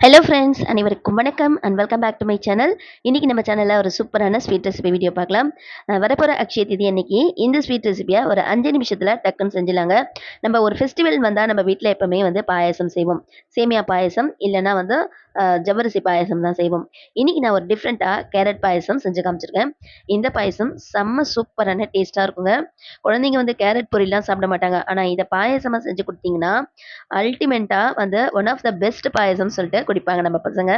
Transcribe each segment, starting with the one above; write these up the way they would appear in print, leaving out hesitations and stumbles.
Hello friends, அனைவருக்கும் வணக்கம் and welcome back to my channel. இன்றைக்கி நம்ம சேனலில் ஒரு சூப்பரான ஸ்வீட் ரெசிபி வீடியோ பார்க்கலாம். வரப்போகிற அக்ஷய திதி அன்னைக்கு இந்த ஸ்வீட் ரெசிபியை ஒரு 5 நிமிஷத்தில் டக்குன்னு செஞ்சிடலாங்க. நம்ம ஒரு ஃபெஸ்டிவல் வந்தால் நம்ம வீட்டில் எப்போவுமே பாயாசம் செய்வோம். சேமியா பாயாசம் இல்லைன்னா ஜவ்வரிசி பாயாசம் தான் செய்வோம். இன்றைக்கி நான் ஒரு டிஃப்ரெண்ட்டாக கேரட் பாயாசம் செஞ்சு காமிச்சிருக்கேன். இந்த பாயாசம் செம்ம சூப்பரான டேஸ்ட்டாக இருக்குங்க. குழந்தைங்க கேரட் பொரியல்லாம் சாப்பிட மாட்டாங்க. ஆனால் இதை பாயாசமாக செஞ்சு கொடுத்தீங்கன்னா அல்டிமேட்டாக ஒன் ஆஃப் த பெஸ்ட் பாயாசம் சொல்லிட்டு குடிப்பாங்க நம்ம பசங்க.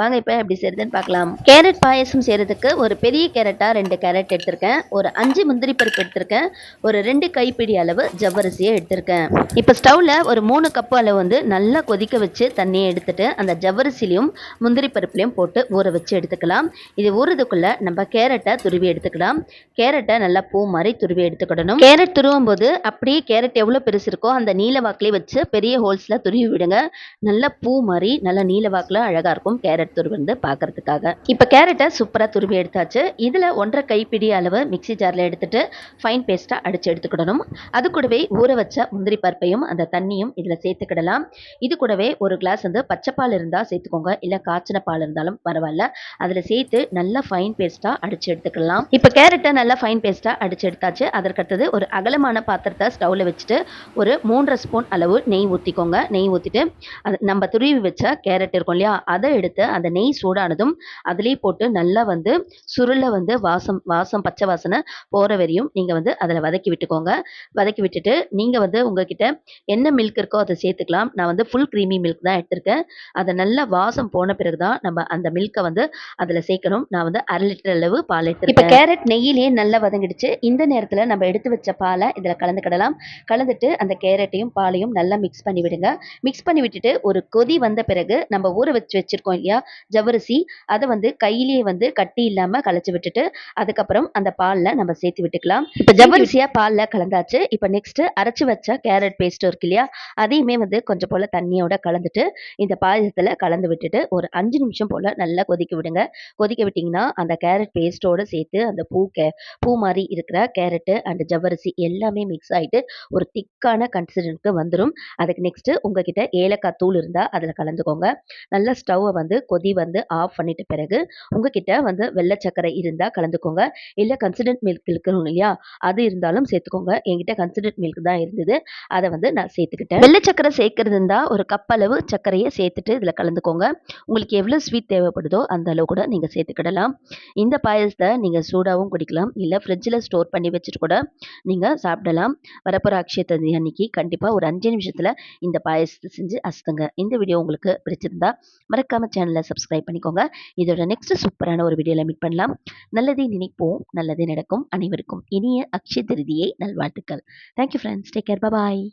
வாங்க இப்போ எப்படி செய்யறதுன்னு பார்க்கலாம். கேரட் பாயசம் செய்யறதுக்கு ஒரு பெரிய கேரட்டா 2 கேரட் எடுத்திருக்கேன். ஒரு 5 முந்திரி பருப்பு எடுத்திருக்கேன். ஒரு 2 கைப்பிடி அளவு ஜவ்வரிசியை எடுத்திருக்கேன். இப்போ ஸ்டவ்ல ஒரு 3 கப் அளவு நல்லா கொதிக்க வச்சு தண்ணியை எடுத்துட்டு அந்த ஜவ்வரிசிலையும் முந்திரி பருப்புலையும் போட்டு ஊற வச்சு எடுத்துக்கலாம். இது ஊறதுக்குள்ள நம்ம கேரட்டை துருவி எடுத்துக்கலாம். கேரட்டை நல்லா பூ மாதிரி துருவி எடுத்துக்கிடணும். கேரட் துருவும் போது அப்படியே கேரட் எவ்வளோ பெருசு இருக்கோ அந்த நீல வாக்கிலே வச்சு பெரிய ஹோல்ஸ்ல துருவி விடுங்க. நல்லா பூ மாதிரி நல்லா நீல வாக்கில் அழகாக இருக்கும் கேரட் துருவி பார்க்கறதுக்காக. இப்போ கேரட்டை சூப்பராக துருவி எடுத்தாச்சு. இதில் 1.5 கைப்பிடி அளவு மிக்சி ஜாரில் எடுத்துட்டு ஃபைன் பேஸ்ட்டாக அடித்து எடுத்துக்கிடணும். அது கூடவே ஊற வச்ச முந்திரி பருப்பையும் அந்த தண்ணியும் இதில் சேர்த்துக்கிடலாம். இது கூடவே ஒரு கிளாஸ் பச்சைப்பால் இருந்தால் சேர்த்துக்கோங்க, இல்லை காய்ச்சின பால் இருந்தாலும் பரவாயில்ல. அதில் சேர்த்து நல்லா ஃபைன் பேஸ்ட்டாக அடித்து எடுத்துக்கலாம். இப்போ கேரட்டை நல்லா ஃபைன் பேஸ்ட்டாக அடித்து எடுத்தாச்சு. அதற்கடுத்தது ஒரு அகலமான பாத்திரத்தை ஸ்டவ்வில் வச்சுட்டு ஒரு 3.5 ஸ்பூன் அளவு நெய் ஊற்றிக்கோங்க. நெய் ஊற்றிட்டு அது நம்ம துருவி வச்ச கேரட் இருக்கும் இல்லையா, அதை எடுத்து அந்த நெய் சூடானதும் அதிலேயே போட்டு நல்லா சுருள வாசம் பச்சை வாசனை போகிற வரையும் நீங்கள் அதில் வதக்கி விட்டுக்கோங்க. வதக்கி விட்டுட்டு நீங்கள் உங்ககிட்ட என்ன மில்க் இருக்கோ அதை சேர்த்துக்கலாம். நான் ஃபுல் க்ரீமி மில்க் தான் எடுத்திருக்கேன். அதை நல்லா வாசம் போன பிறகு தான் நம்ம அந்த மில்கை அதில் சேர்க்கணும். நான் 1/2 லிட்டர் அளவு பால் எடுத்துருக்கேன். இப்போ கேரட் நெய்யிலேயே நல்லா வதங்கிடுச்சு. இந்த நேரத்தில் நம்ம எடுத்து வச்ச பாலை இதில் கலந்துக்கிடலாம். கலந்துட்டு அந்த கேரட்டையும் பாலையும் நல்லா மிக்ஸ் பண்ணி விடுங்க. மிக்ஸ் பண்ணி விட்டுட்டு ஒரு கொதி வந்த பிறகு நம்ம ஊற வச்சிருக்கோம் இல்லையா ஜவ்வரிசி, அதை கையிலேயே கட்டி இல்லாமல் கலைச்சி விட்டுட்டு அதுக்கப்புறம் அந்த பாலில் நம்ம சேர்த்து விட்டுக்கலாம். இப்போ ஜவ்வரிசியாக பாலில் கலந்தாச்சு. இப்போ நெக்ஸ்ட் அரைச்சி வச்ச கேரட் பேஸ்ட் இருக்கு இல்லையா, அதையுமே கொஞ்சம் போல் தண்ணியோட கலந்துட்டு இந்த பாயசத்தில் கலந்து விட்டுட்டு ஒரு 5 நிமிஷம் போல் நல்லா கொதிக்க விடுங்க. கொதிக்க விட்டிங்கன்னா அந்த கேரட் பேஸ்ட்டோடு சேர்த்து அந்த பூ மாதிரி இருக்கிற கேரட்டு அண்ட் ஜவ்வரிசி எல்லாமே மிக்ஸ் ஆகிட்டு ஒரு திக்கான கன்சிஸ்டன்ட்க்கு வந்துடும். அதுக்கு நெக்ஸ்ட்டு உங்ககிட்ட ஏலக்காய் தூள் இருந்தால் அதில் கலந்துக்கோங்க. நல்லா ஸ்டவ்வை கொதி ஆஃப் பண்ணிட்ட பிறகு உங்ககிட்ட வெள்ளை சர்க்கரை இருந்தால் கலந்துக்கோங்க. இல்லை கன்சிடன்ட் மில்க் இருக்கணும் இல்லையா, அது இருந்தாலும் சேர்த்துக்கோங்க. என்கிட்ட கன்சிடன்ட் மில்க் தான் இருந்தது, அதை நான் சேர்த்துக்கிட்டேன். வெள்ளை சர்க்கரை சேர்க்கறது இருந்தால் ஒரு கப் அளவு சர்க்கரையை சேர்த்துட்டு இதில் கலந்துக்கோங்க. உங்களுக்கு எவ்வளோ ஸ்வீட் தேவைப்படுதோ அந்த அளவு கூட நீங்கள் சேர்த்துக்கிடலாம். இந்த பாயசத்தை நீங்கள் சூடாகவும் குடிக்கலாம், இல்லை ஃப்ரிட்ஜில் ஸ்டோர் பண்ணி வச்சுட்டு கூட நீங்கள் சாப்பிடலாம். வரப்போகிற அக்ஷய திதி அன்னைக்கு கண்டிப்பாக ஒரு 5 நிமிஷத்தில் இந்த பாயசத்தை செஞ்சு அசத்துங்க. இந்த வீடியோ உங்களுக்கு பிடிச்சிருந்தா மறக்காம சேனலை சப்ஸ்கிரைப் பண்ணிக்கோங்க. இதோட நெக்ஸ்ட் சூப்பரான ஒரு வீடியோவில் மீட் பண்ணலாம். நல்லதே நினைப்போம், நல்லதே நடக்கும். அனைவருக்கும் இனிய அக்ஷய திருதியை நல்வாழ்த்துக்கள். தேங்க்யூ ஃப்ரெண்ட்ஸ், டேக் கேர், பாய்.